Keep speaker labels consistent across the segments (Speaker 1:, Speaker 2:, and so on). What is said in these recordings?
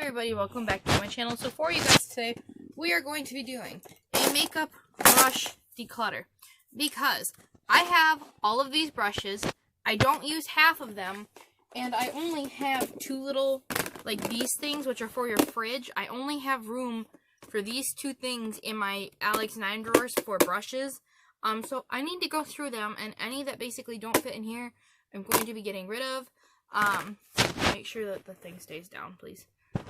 Speaker 1: everybody, welcome back to my channel. So for you guys today, we are going to be doing a makeup brush declutter. Because I have all of these brushes, I don't use half of them, and I only have two little, like these things, which are for your fridge. I only have room for these two things in my Alex 9 drawers for brushes. So I need to go through them, and any that basically don't fit in here, I'm going to be getting rid of. Make sure that the thing stays down, please.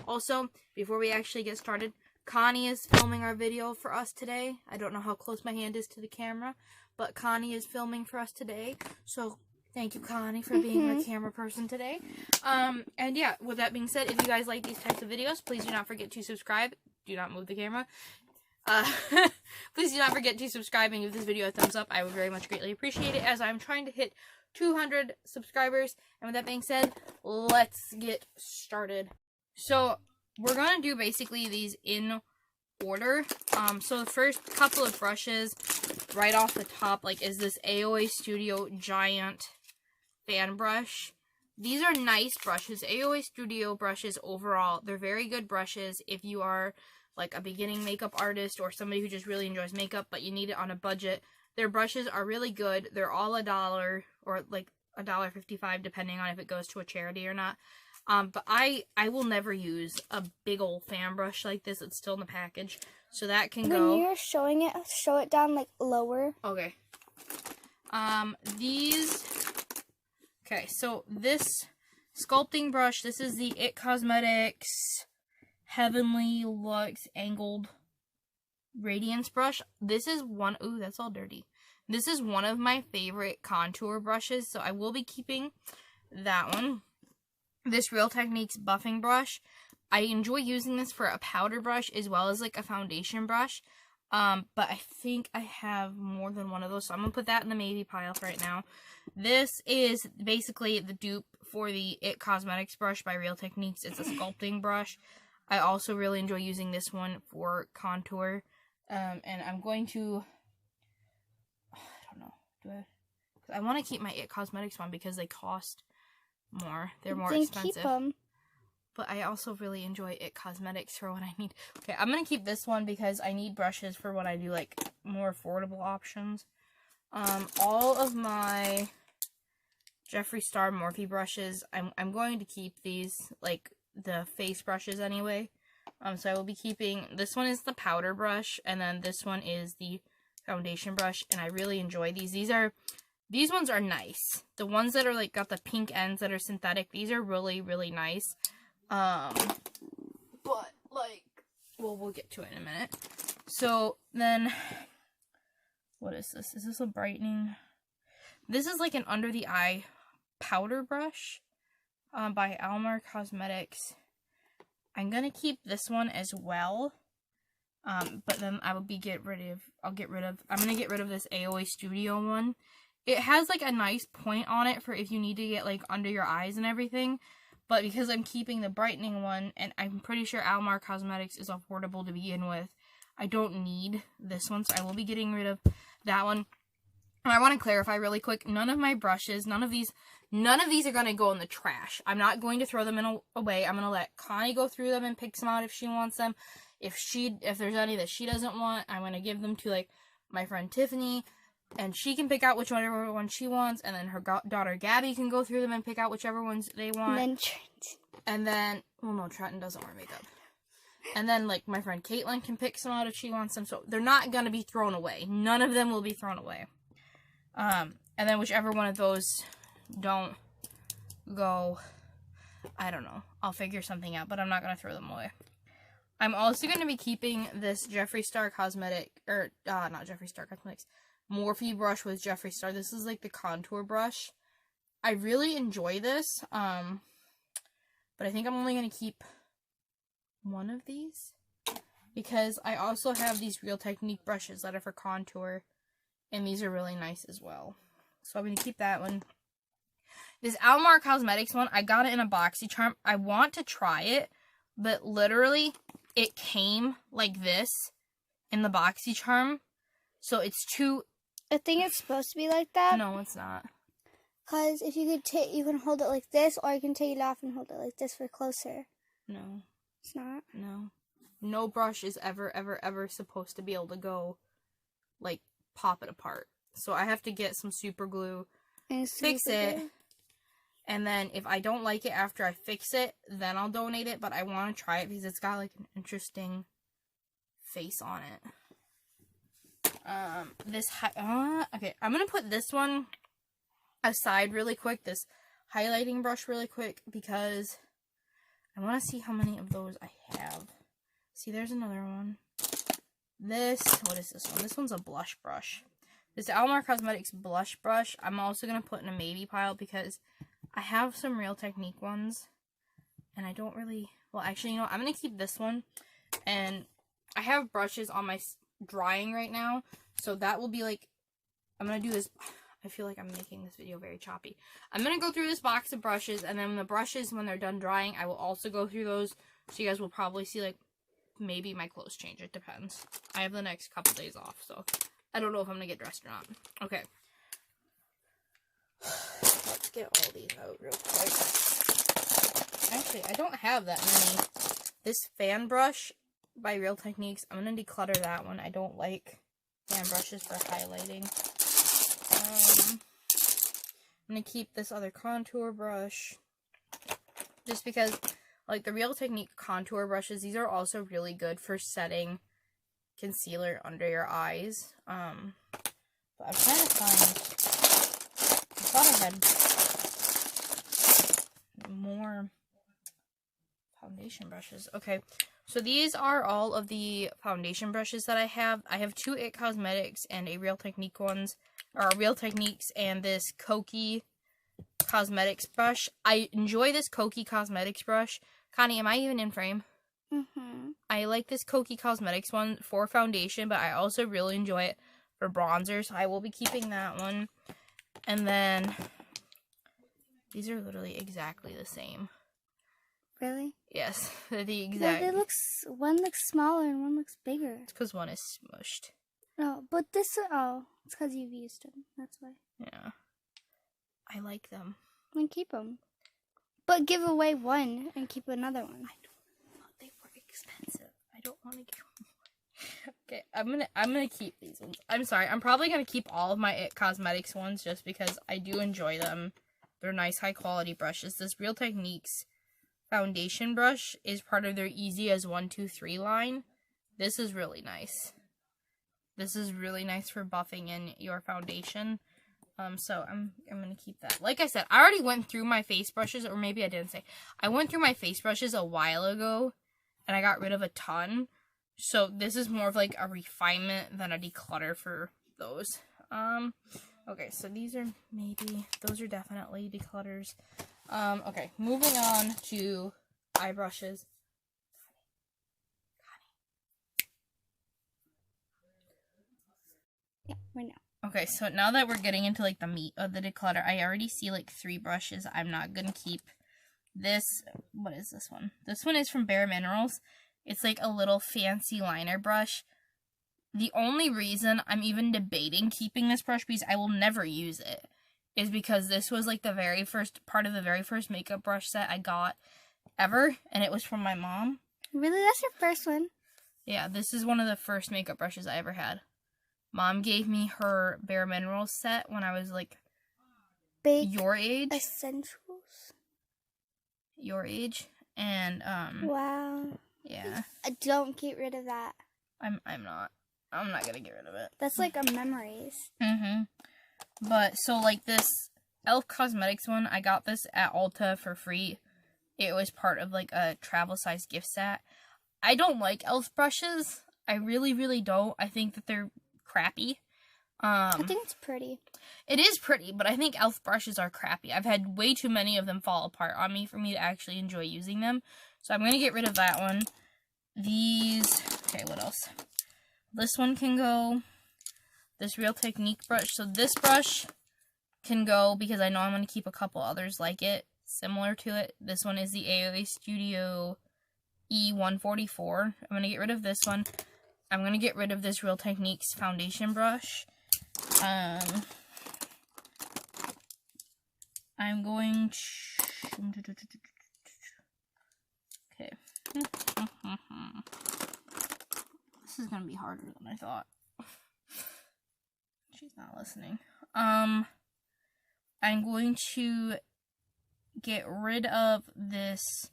Speaker 1: Also, before we actually get started, Connie is filming our video for us today. I don't know how close my hand is to the camera, but Connie is filming for us today. So, thank you, Connie, for being our camera person today. And yeah, with that being said, if you guys like these types of videos, please do not forget to subscribe. Do not move the camera. Please do not forget to subscribe and give this video a thumbs up. I would very much greatly appreciate it, as I'm trying to hit 200 subscribers. And with that being said, let's get started. So we're gonna do basically these in order. So the first couple of brushes right off the top, like, is this AOA Studio Giant fan brush. These are nice brushes. AOA Studio brushes overall, they're very good brushes if you are like a beginning makeup artist or somebody who just really enjoys makeup but you need it on a budget. Their brushes are really good. They're all $1 or like $1.55 depending on if it goes to a charity or not. But I will never use a big old fan brush like this. It's still in the package, so that can go.
Speaker 2: When you're showing it, show it down like lower.
Speaker 1: Okay. Okay, so this sculpting brush, this is the IT Cosmetics Heavenly Luxe Angled Radiance brush. This is one, ooh, that's all dirty. This is one of my favorite contour brushes, so I will be keeping that one. This Real Techniques buffing brush, I enjoy using this for a powder brush as well as like a foundation brush. But I think I have more than one of those, so I'm gonna put that in the maybe pile for right now. This is basically the dupe for the IT Cosmetics brush by Real Techniques. It's a sculpting brush. I also really enjoy using this one for contour. And I'm going to, I don't know, I want to keep my IT Cosmetics one because they cost more. They're more expensive. Keep them. But I also really enjoy IT Cosmetics for what I need. Okay, I'm going to keep this one because I need brushes for when I do like more affordable options. All of my Jeffree Star Morphe brushes, I'm going to keep these, like the face brushes anyway. So I will be keeping, this one is the powder brush, and then this one is the foundation brush, and I really enjoy these. These ones are nice. The ones that are like got the pink ends that are synthetic, these are really, really nice. But like, well, we'll get to it in a minute. So then, what is this? Is this a brightening? This is like an under the eye powder brush, by Almar Cosmetics. I'm gonna keep this one as well. But then I'm gonna get rid of this AOA Studio one. It has like a nice point on it for if you need to get like under your eyes and everything. But because I'm keeping the brightening one, and I'm pretty sure Almar Cosmetics is affordable to begin with, I don't need this one, so I will be getting rid of that one. And I want to clarify really quick, none of my brushes, none of these are going to go in the trash. I'm not going to throw them away. I'm going to let Connie go through them and pick some out if she wants them. If there's any that she doesn't want, I'm going to give them to like my friend Tiffany, and she can pick out whichever one she wants, and then her daughter Gabby can go through them and pick out whichever ones they want. And then, well, no, Trenton doesn't wear makeup. And then, like, my friend Caitlin can pick some out if she wants them, so they're not going to be thrown away. None of them will be thrown away. And then whichever one of those don't go, I don't know, I'll figure something out, but I'm not going to throw them away. I'm also going to be keeping this Jeffree Star Cosmetic, or, not Jeffree Star Cosmetics, Morphe brush with Jeffree Star. This is like the contour brush. I really enjoy this, but I think I'm only going to keep one of these, because I also have these Real Technique brushes that are for contour, and these are really nice as well. So I'm going to keep that one. This Almar Cosmetics one, I got it in a BoxyCharm. I want to try it, but literally, it came like this in the BoxyCharm. So it's too...
Speaker 2: I think it's supposed to be like that.
Speaker 1: No, it's not.
Speaker 2: Because if you could you can hold it like this, or you can take it off and hold it like this for closer.
Speaker 1: No.
Speaker 2: It's not.
Speaker 1: No. No brush is ever, ever, ever supposed to be able to go, like, pop it apart. So I have to get some super glue, fix it, and then if I don't like it after I fix it, then I'll donate it, but I want to try it because it's got, like, an interesting face on it. Okay, I'm gonna put this one aside really quick, this highlighting brush really quick, because I want to see how many of those I have. See, there's another one. What is this one? This one's a blush brush. This Almar Cosmetics blush brush, I'm also going to put in a maybe pile because I have some Real Technique ones, and I don't really, well, actually, you know, I'm going to keep this one, and I have brushes on my drying right now, so that will be like, I'm going to do this. I feel like I'm making this video very choppy. I'm going to go through this box of brushes, and then the brushes, when they're done drying, I will also go through those, so you guys will probably see, like, maybe my clothes change. It depends. I have the next couple days off, so I don't know if I'm going to get dressed or not. Okay. Let's get all these out real quick. Actually, I don't have that many. This fan brush by Real Techniques, I'm going to declutter that one. I don't like fan brushes for highlighting. I'm going to keep this other contour brush just because, like, the Real Technique contour brushes, these are also really good for setting concealer under your eyes. But I'm trying to find, I thought I had more foundation brushes. Okay, so these are all of the foundation brushes that I have. I have 2 IT Cosmetics and a Real Technique ones, or Real Techniques and this Kokie Cosmetics brush. I enjoy this Kokie Cosmetics brush. Connie, am I even in frame?
Speaker 2: Mm-hmm.
Speaker 1: I like this Kokie Cosmetics one for foundation, but I also really enjoy it for bronzer, so I will be keeping that one. And then, these are literally exactly the same.
Speaker 2: Really?
Speaker 1: Yes, they're the exact.
Speaker 2: No, one looks smaller and one looks bigger.
Speaker 1: It's because one is smushed.
Speaker 2: No, but it's because you've used them. That's why.
Speaker 1: Yeah. I like them.
Speaker 2: Then keep them. But give away one and keep another one.
Speaker 1: I don't know. They were expensive. I don't want to give them away. Okay, I'm gonna keep these ones. I'm sorry. I'm probably gonna keep all of my IT Cosmetics ones just because I do enjoy them. They're nice, high quality brushes. This Real Techniques foundation brush is part of their Easy as 1, 2, 3 line. This is really nice. This is really nice for buffing in your foundation. So I'm gonna keep that. Like I said, I already went through my face brushes, or maybe I didn't say. I went through my face brushes a while ago, and I got rid of a ton. So this is more of like a refinement than a declutter for those. Okay, so these are those are definitely declutters. Okay, moving on to eye brushes.
Speaker 2: Yeah, right now.
Speaker 1: Okay, so now that we're getting into, like, the meat of the declutter, I already see, like, 3 brushes I'm not gonna keep. This, what is this one? This one is from Bare Minerals. It's, like, a little fancy liner brush. The only reason I'm even debating keeping this brush, because I will never use it, is because this was, like, the very first part of the very first makeup brush set I got ever, and it was from my mom.
Speaker 2: Really? That's your first one?
Speaker 1: Yeah, this is one of the first makeup brushes I ever had. Mom gave me her Bare Minerals set when I was, like,
Speaker 2: Big
Speaker 1: your age.
Speaker 2: Essentials?
Speaker 1: Your age. And,
Speaker 2: wow.
Speaker 1: yeah.
Speaker 2: Don't get rid of that.
Speaker 1: I'm not gonna get rid of it.
Speaker 2: That's, like, a memories.
Speaker 1: Mm-hmm. But, so, like, this e.l.f. Cosmetics one, I got this at Ulta for free. It was part of, like, a travel-size gift set. I don't like e.l.f. brushes. I really, really don't. I think that they're crappy.
Speaker 2: I think it's pretty.
Speaker 1: It is pretty, but I think e.l.f. brushes are crappy. I've had way too many of them fall apart on me for me to actually enjoy using them. So I'm going to get rid of that one. These, okay, what else? This one can go. This Real Technique brush. So this brush can go because I know I'm going to keep a couple others like it, similar to it. This one is the AOA Studio E144. I'm going to get rid of this one. I'm going to get rid of this Real Techniques foundation brush. I'm going to... Okay. This is gonna be harder than I thought. She's not listening. I'm going to get rid of this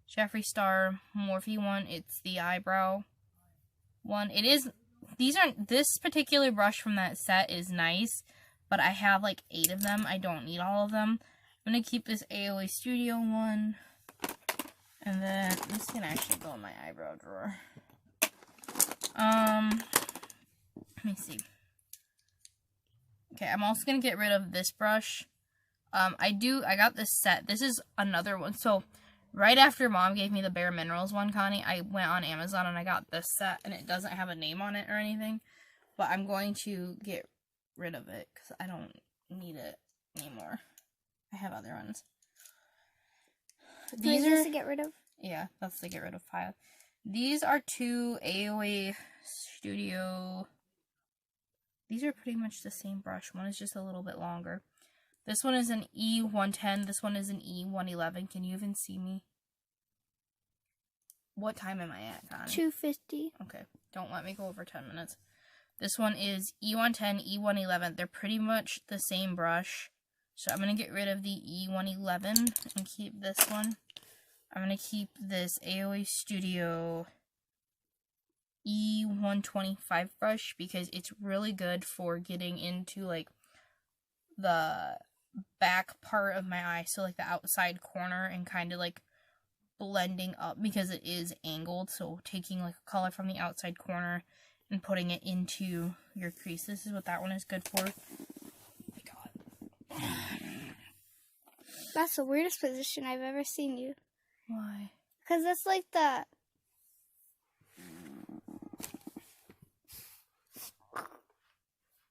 Speaker 1: Jeffree Star Morphe one. It's the eyebrow one. It is, this particular brush from that set is nice, but I have like 8 of them. I don't need all of them. I'm going to keep this AOA Studio one. And then this can actually go in my eyebrow drawer. Let me see. Okay, I'm also going to get rid of this brush. I got this set. This is another one. So, right after Mom gave me the Bare Minerals one, Connie, I went on Amazon and I got this set. And it doesn't have a name on it or anything. But I'm going to get rid of it because I don't need it anymore. I have other ones.
Speaker 2: These are to get rid of?
Speaker 1: Yeah, that's to get rid of pile. These are 2 AOA Studio. These are pretty much the same brush. One is just a little bit longer. This one is an E110. This one is an E111. Can you even see me? What time am I at, Connie?
Speaker 2: 2:50.
Speaker 1: Okay, don't let me go over 10 minutes. This one is E110, E111. They're pretty much the same brush. So I'm going to get rid of the E111 and keep this one. I'm going to keep this AOA Studio E125 brush because it's really good for getting into like the back part of my eye, so like the outside corner, and kind of like blending up because it is angled. So taking like a color from the outside corner and putting it into your crease. This is what that one is good for. Oh my god.
Speaker 2: That's the weirdest position I've ever seen you.
Speaker 1: Why?
Speaker 2: Because that's like the...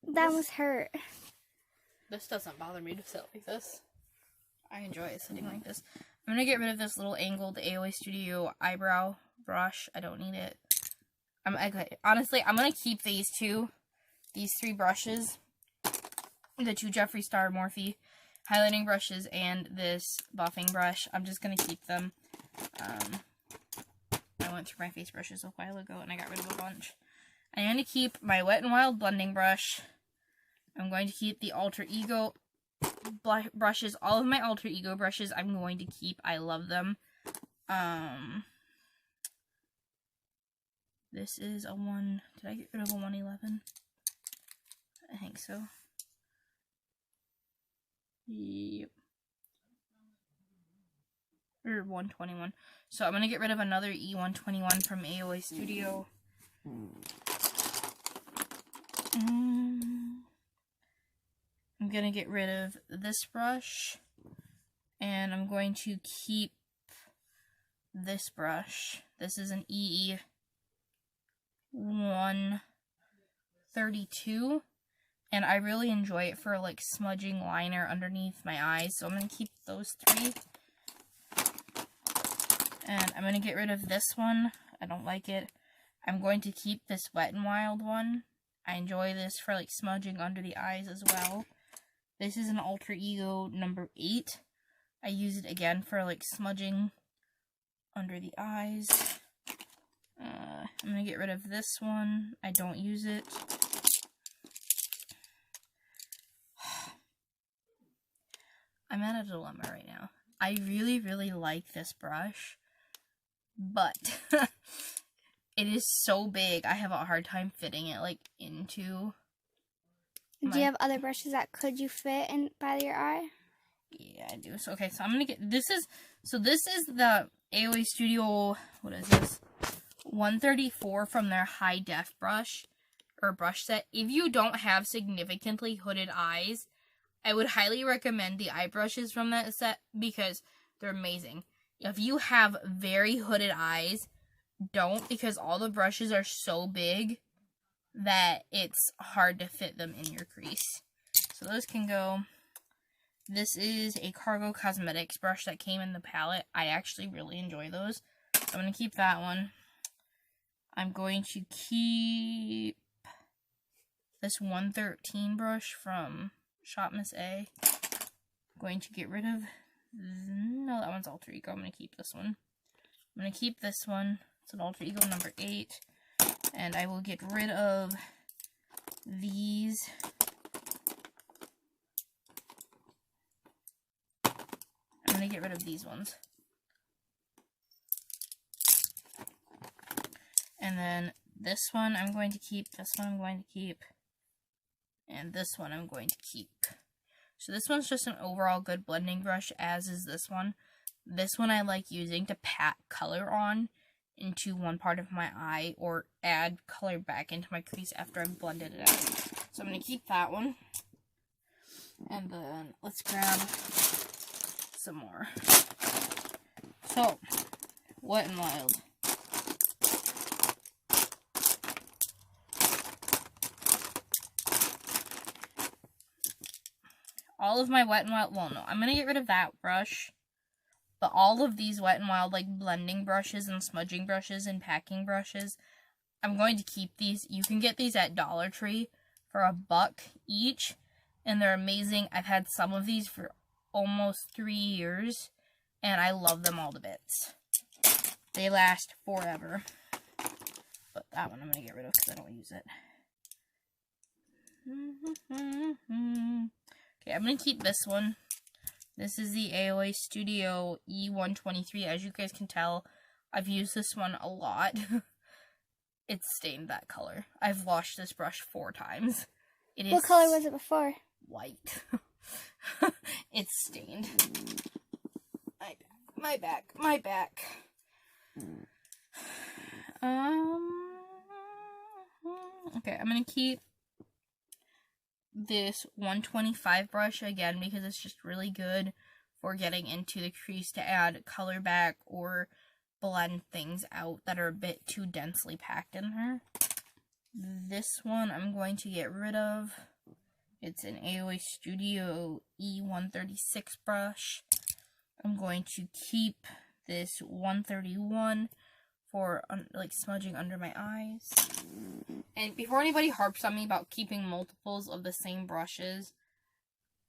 Speaker 2: That was hurt.
Speaker 1: This doesn't bother me to sit like this. I enjoy it sitting like this. I'm going to get rid of this little angled AOA Studio eyebrow brush. I don't need it. Honestly, I'm going to keep these 3 brushes. The 2 Jeffree Star Morphe highlighting brushes and this buffing brush. I'm just going to keep them. I went through my face brushes a while ago and I got rid of a bunch. I'm going to keep my Wet n Wild blending brush. I'm going to keep the Alter Ego brushes. All of my Alter Ego brushes I'm going to keep. I love them. This is a one... Did I get rid of a 111? I think so. Yep. Or 121. So I'm going to get rid of another E121 from AOA Studio. I'm going to get rid of this brush. And I'm going to keep this brush. This is an E132. And I really enjoy it for like smudging liner underneath my eyes. So I'm going to keep those 3. And I'm going to get rid of this one. I don't like it. I'm going to keep this Wet n Wild one. I enjoy this for like smudging under the eyes as well. This is an Alter Ego number 8. I use it again for like smudging under the eyes. I'm going to get rid of this one. I don't use it. I'm at a dilemma right now. I really, really like this brush, but it is so big. I have a hard time fitting it like into.
Speaker 2: Do you have other brushes that could you fit in by your eye?
Speaker 1: Yeah, I do. So okay, so I'm gonna get this is the AOA Studio. What is this? 134 from their high def brush or brush set. If you don't have significantly hooded eyes, I would highly recommend the eye brushes from that set because they're amazing. If you have very hooded eyes, don't, because all the brushes are so big that it's hard to fit them in your crease. So those can go. This is a Cargo Cosmetics brush that came in the palette. I actually really enjoy those. So I'm going to keep that one. I'm going to keep this 113 brush from Shop Miss A. I'm going to get rid of... No, that one's Alter Ego. I'm going to keep this one. I'm going to keep this one. It's an alter ego number 8. And I will get rid of these. I'm going to get rid of these ones. And then this one I'm going to keep, this one I'm going to keep, and this one I'm going to keep. So this one's just an overall good blending brush, as is this one. This one I like using to pat color on into one part of my eye or add color back into my crease after I've blended it out. So I'm going to keep that one. And then let's grab some more. So, Wet n Wild. All of my Wet n Wild, well, no, I'm going to get rid of that brush. But all of these Wet n Wild, like, blending brushes and smudging brushes and packing brushes, I'm going to keep these. You can get these at Dollar Tree for $1 each, and they're amazing. I've had some of these for almost 3 years, and I love them all to bits. They last forever. But that one I'm going to get rid of because I don't use it. Okay, I'm going to keep this one. This is the AOA Studio E123. As you guys can tell, I've used this one a lot. It's stained that color. I've washed this brush 4 times.
Speaker 2: What color was it before?
Speaker 1: White. It's stained. My back. Okay, I'm going to keep this 125 brush again because it's just really good for getting into the crease to add color back or blend things out that are a bit too densely packed in there. This one I'm going to get rid of. It's an AOA Studio E136 brush. I'm going to keep this 131 for like smudging under my eyes. And before anybody harps on me about keeping multiples of the same brushes,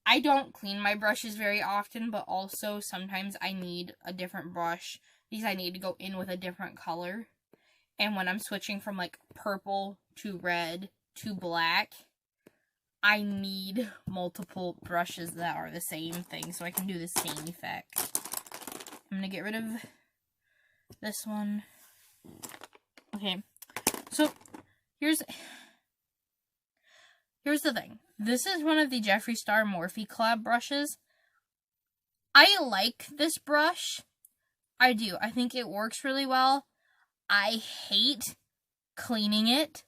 Speaker 1: I don't clean my brushes very often, but also sometimes I need a different brush because I need to go in with a different color. And when I'm switching from like purple to red to black, I need multiple brushes that are the same thing so I can do the same effect. I'm going to get rid of this one. Okay, so here's the thing. This is one of the Jeffree Star Morphe collab brushes. I like this brush. I do. I think it works really well. I hate cleaning it.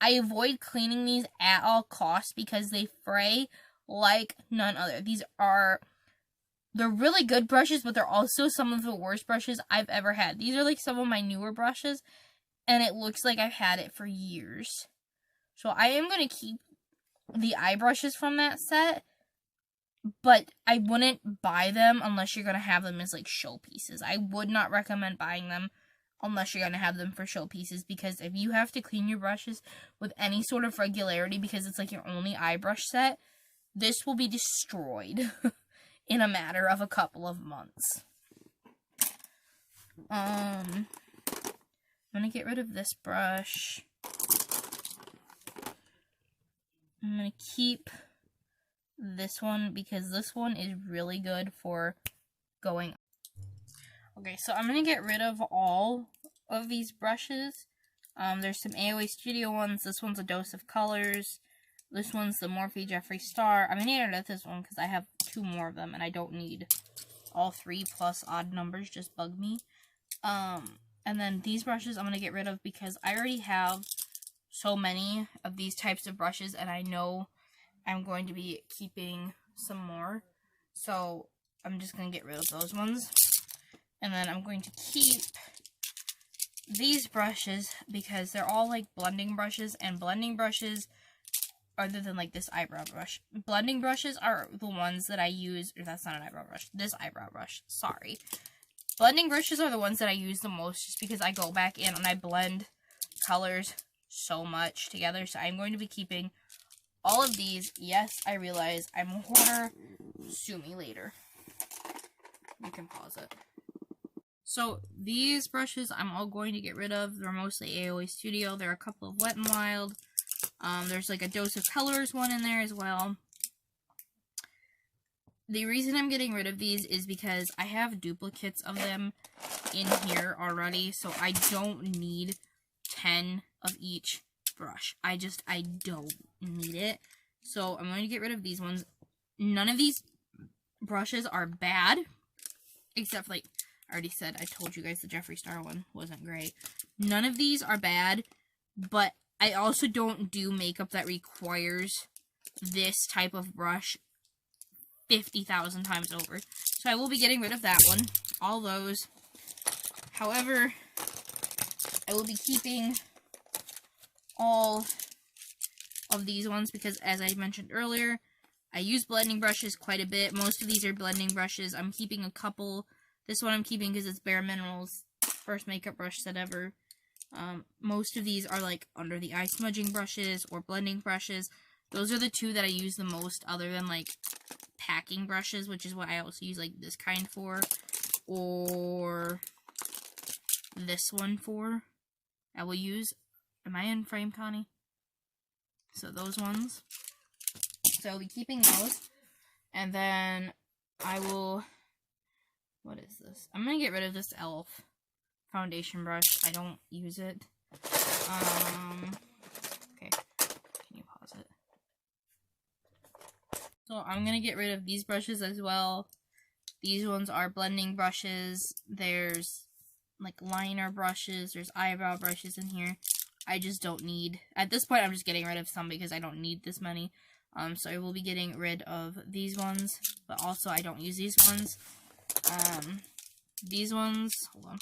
Speaker 1: I avoid cleaning these at all costs because they fray like none other. They're really good brushes, but they're also some of the worst brushes I've ever had. These are like some of my newer brushes, and it looks like I've had it for years. So I am going to keep the eye brushes from that set, but I wouldn't buy them unless you're going to have them as like showpieces. I would not recommend buying them unless you're going to have them for showpieces, because if you have to clean your brushes with any sort of regularity because it's like your only eye brush set, this will be destroyed in a matter of a couple of months. I'm going to get rid of this brush. I'm going to keep this one because this one is really good for going. Okay, so I'm going to get rid of all of these brushes. There's some AOA Studio ones. This one's a Dose of Colors. This one's the Morphe Jeffree Star. I'm going to get rid of this one because I have 2 more of them and I don't need all 3 plus odd numbers. Just bug me. And then these brushes I'm going to get rid of because I already have so many of these types of brushes and I know I'm going to be keeping some more. So I'm just going to get rid of those ones. And then I'm going to keep these brushes because they're all like blending brushes, and blending brushes, other than like this eyebrow brush, blending brushes are the ones that I use, or that's not an eyebrow brush, this eyebrow brush, sorry. Blending brushes are the ones that I use the most just because I go back in and I blend colors so much together. So I'm going to be keeping all of these. Yes, I realize I'm a hoarder. Sue me later. You can pause it. So these brushes I'm all going to get rid of. They're mostly AOA Studio. There are a couple of Wet n Wild. There's like a Dose of Colors one in there as well. The reason I'm getting rid of these is because I have duplicates of them in here already, so I don't need 10 of each brush. I don't need it. So I'm going to get rid of these ones. None of these brushes are bad, except like I already said, I told you guys the Jeffree Star one wasn't great. None of these are bad, but I also don't do makeup that requires this type of brush 50,000 times over. So I will be getting rid of that one, all those. However, I will be keeping all of these ones because, as I mentioned earlier, I use blending brushes quite a bit. Most of these are blending brushes. I'm keeping a couple. This one I'm keeping because it's Bare Minerals' first makeup brush set ever. Most of these are like under the eye smudging brushes or blending brushes. Those are the two that I use the most, other than like packing brushes, which is what I also use like this kind for, or this one for. I will use. Am I in frame, Connie? So those ones. So I'll be keeping those, and then I will. What is this? I'm gonna get rid of this e.l.f. foundation brush. I don't use it. Okay. Can you pause it? So I'm gonna get rid of these brushes as well. These ones are blending brushes. There's like liner brushes. There's eyebrow brushes in here. I just don't need. At this point, I'm just getting rid of some because I don't need this many. So I will be getting rid of these ones, but also I don't use these ones. These ones, hold on.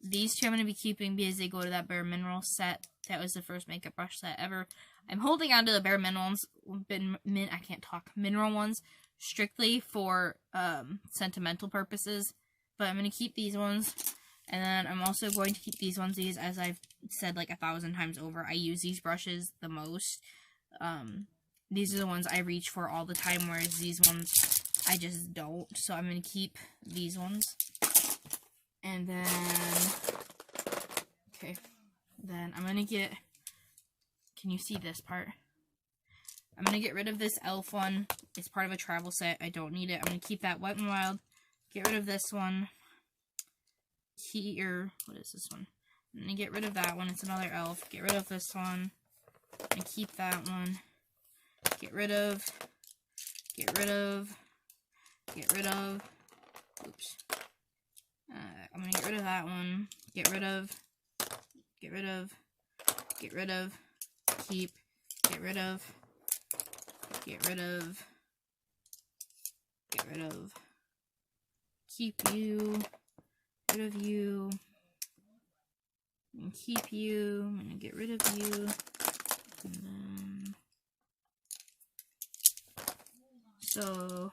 Speaker 1: These two I'm going to be keeping because they go to that Bare Minerals set. That was the first makeup brush set ever. I'm holding on to the Bare Minerals, I can't talk, mineral ones, strictly for, sentimental purposes. But I'm going to keep these ones. And then I'm also going to keep these ones because, as I've said like 1,000 times over, I use these brushes the most. These are the ones I reach for all the time, whereas these ones I just don't. So I'm going to keep these ones. And then, okay, then I'm going to get, can you see this part? I'm going to get rid of this e.l.f. one. It's part of a travel set. I don't need it. I'm going to keep that Wet n Wild. Get rid of this one. Here, what is this one? I'm going to get rid of that one. It's another e.l.f. Get rid of this one. And keep that one. Get rid of, oops. I'm gonna get rid of that one. Get rid of, keep, get rid of, get rid of, get rid of, keep you, rid of you, and keep you. I'm gonna get rid of you. And then, so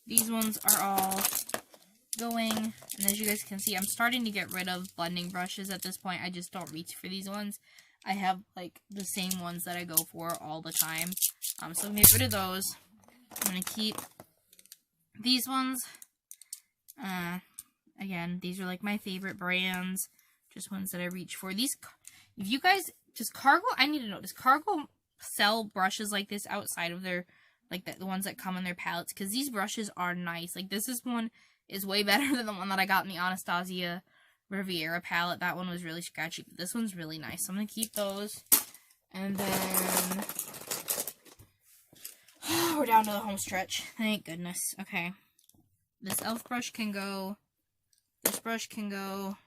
Speaker 1: these ones are all going, and as you guys can see, I'm starting to get rid of blending brushes at this point. I just don't reach for these ones. I have like the same ones that I go for all the time. So I'm gonna get rid of those. I'm gonna keep these ones. Again, these are like my favorite brands, just ones that I reach for. These, if you guys, does Cargo, I need to know, does Cargo sell brushes like this outside of their, like the ones that come in their palettes? Because these brushes are nice. Like this one is way better than the one that I got in the Anastasia Riviera palette. That one was really sketchy, but this one's really nice. So I'm going to keep those. And then, we're down to the home stretch. Thank goodness. Okay. This e.l.f. brush can go. This brush can go.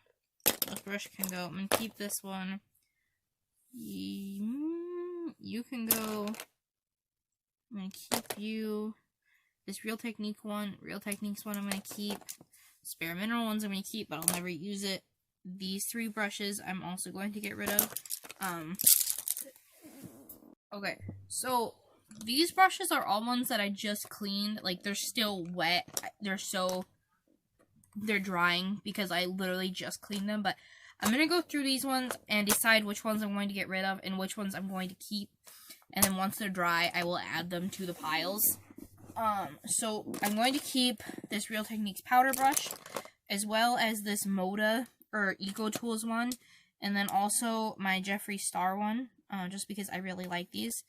Speaker 1: This brush can go. I'm going to keep this one. You can go. I'm going to keep you. This Real Techniques one I'm going to keep. Bare Mineral ones I'm going to keep, but I'll never use it. These three brushes I'm also going to get rid of. Okay, so these brushes are all ones that I just cleaned. Like, they're still wet. They're drying because I literally just cleaned them. But I'm going to go through these ones and decide which ones I'm going to get rid of and which ones I'm going to keep. And then once they're dry, I will add them to the piles. So I'm going to keep this Real Techniques powder brush, as well as this Moda or Eco Tools one, and then also my Jeffree Star one, just because I really like these.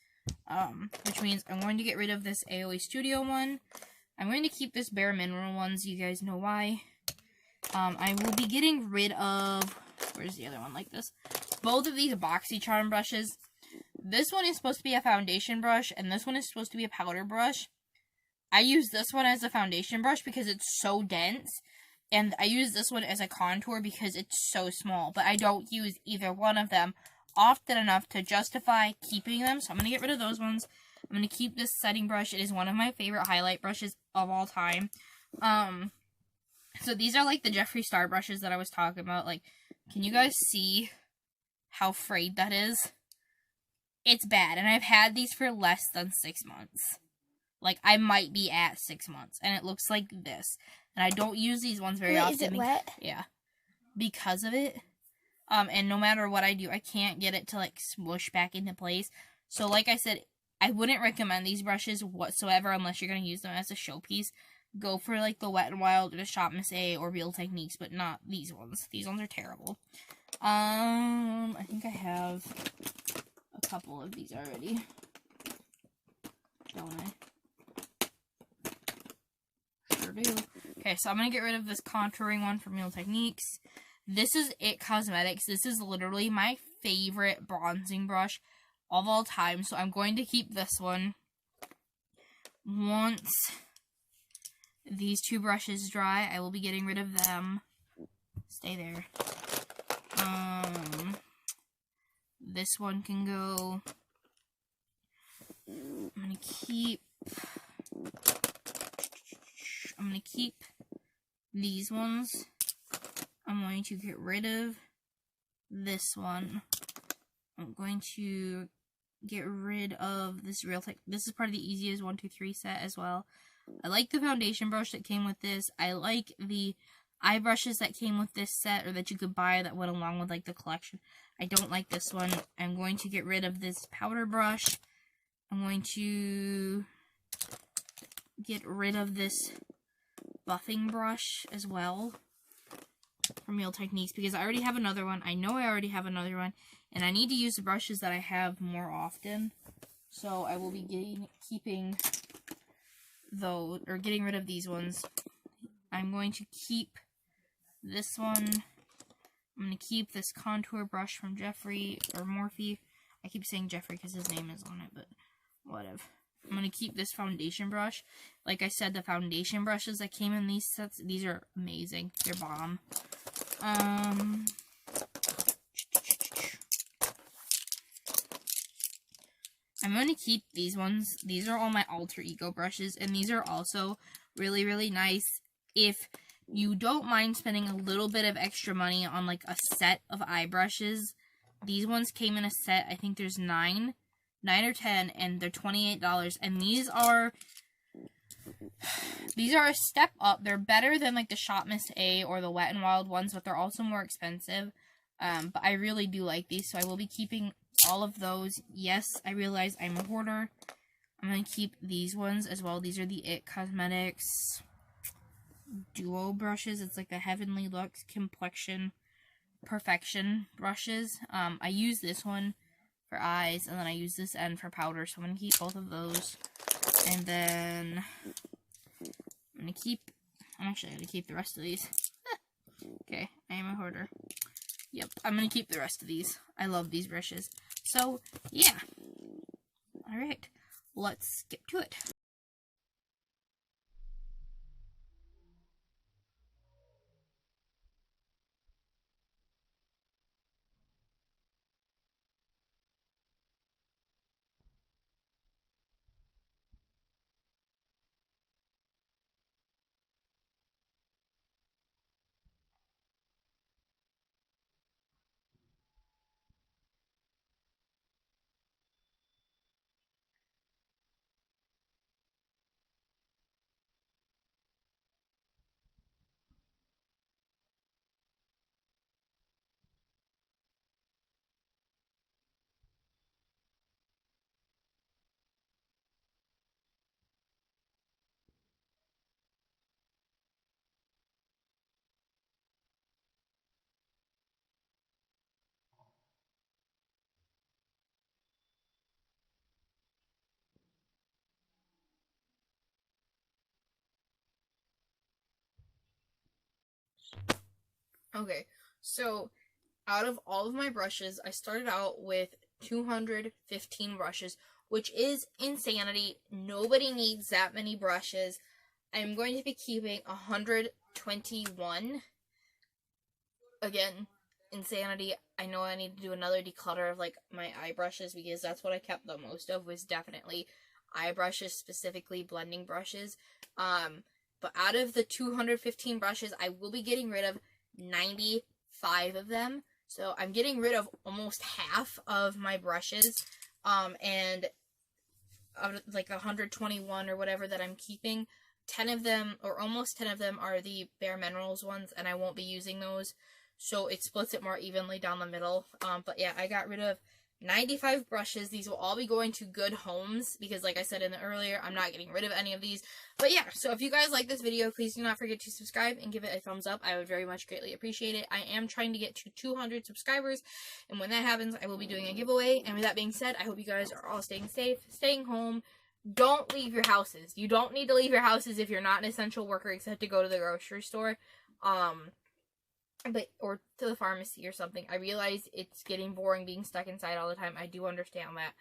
Speaker 1: Which means I'm going to get rid of this AOA Studio one. I'm going to keep this Bare Mineral ones. You guys know why. I will be getting rid of, where's the other one like this? Both of these BoxyCharm brushes. This one is supposed to be a foundation brush, and this one is supposed to be a powder brush. I use this one as a foundation brush because it's so dense, and I use this one as a contour because it's so small, but I don't use either one of them often enough to justify keeping them, so I'm going to get rid of those ones. I'm going to keep this setting brush. It is one of my favorite highlight brushes of all time. So these are like the Jeffree Star brushes that I was talking about. Like, can you guys see how frayed that is? It's bad, and I've had these for less than 6 months. Like, I might be at 6 months, and it looks like this. And I don't use these ones very often.
Speaker 2: Is it wet?
Speaker 1: Yeah. Because of it. And no matter what I do, I can't get it to, like, smoosh back into place. So, like I said, I wouldn't recommend these brushes whatsoever unless you're going to use them as a showpiece. Go for, like, the Wet n Wild or the Shop Miss A or Real Techniques, but not these ones. These ones are terrible. I think I have a couple of these already. Don't I? Sure do. Okay, so I'm going to get rid of this contouring one from Real Techniques. This is It Cosmetics. This is literally my favorite bronzing brush of all time. So I'm going to keep this one. Once these two brushes dry, I will be getting rid of them. Stay there. This one can go. I'm gonna keep these ones. I'm going to get rid of this one. I'm going to get rid of this Real Tech. This is part of the easiest 1, 2, 3 set as well. I like the foundation brush that came with this. I like the eye brushes that came with this set, or that you could buy that went along with like the collection. I don't like this one. I'm going to get rid of this powder brush. I'm going to get rid of this buffing brush as well from Real Techniques because I already have another one. I know I already have another one, and I need to use the brushes that I have more often. So I will be keeping those, or getting rid of these ones. I'm going to keep this one. I'm going to keep this contour brush from Jeffree, or Morphe. I keep saying Jeffree because his name is on it, but whatever. I'm going to keep this foundation brush. Like I said, the foundation brushes that came in these sets, these are amazing. They're bomb. I'm going to keep these ones. These are all my alter ego brushes, and these are also really, really nice if you don't mind spending a little bit of extra money on like a set of eye brushes. These ones came in a set. I think there's 9 or 10, and they're $28. And these are a step up. They're better than like the Shop Miss A or the Wet n Wild ones, but they're also more expensive. But I really do like these, so I will be keeping all of those. Yes, I realize I'm a hoarder. I'm going to keep these ones as well. These are the It Cosmetics Duo brushes. It's like the Heavenly Looks Complexion Perfection brushes. I use this one for eyes, and then I use this end for powder, so I'm going to keep both of those. And then I'm actually going to keep the rest of these. Okay, I am a hoarder. Yep, I'm going to keep the rest of these. I love these brushes. So, yeah. Alright, let's get to it. Okay, so out of all of my brushes, I started out with 215 brushes, which is insanity. Nobody needs that many brushes. I'm going to be keeping 121. Again, insanity. I know I need to do another declutter of like my eye brushes because that's what I kept the most of, was definitely eye brushes, specifically blending brushes. But out of the 215 brushes, I will be getting rid of 95 of them. So I'm getting rid of almost half of my brushes. And out of like 121 or whatever that I'm keeping, 10 of them, or almost 10 of them, are the Bare Minerals ones, and I won't be using those. So it splits it more evenly down the middle. But yeah, I got rid of 95 brushes. These will all be going to good homes because, like I said in the earlier, I'm not getting rid of any of these. But yeah, so if you guys like this video, please do not forget to subscribe and give it a thumbs up. I would very much greatly appreciate it. I am trying to get to 200 subscribers, and when that happens, I will be doing a giveaway. And with that being said, I hope you guys are all staying safe, staying home. Don't leave your houses. You don't need to leave your houses if you're not an essential worker except to go to the grocery store. Or to the pharmacy or something. I realize it's getting boring being stuck inside all the time. I do understand that.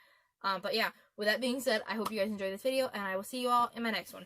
Speaker 1: But yeah, with that being said, I hope you guys enjoyed this video, and I will see you all in my next one.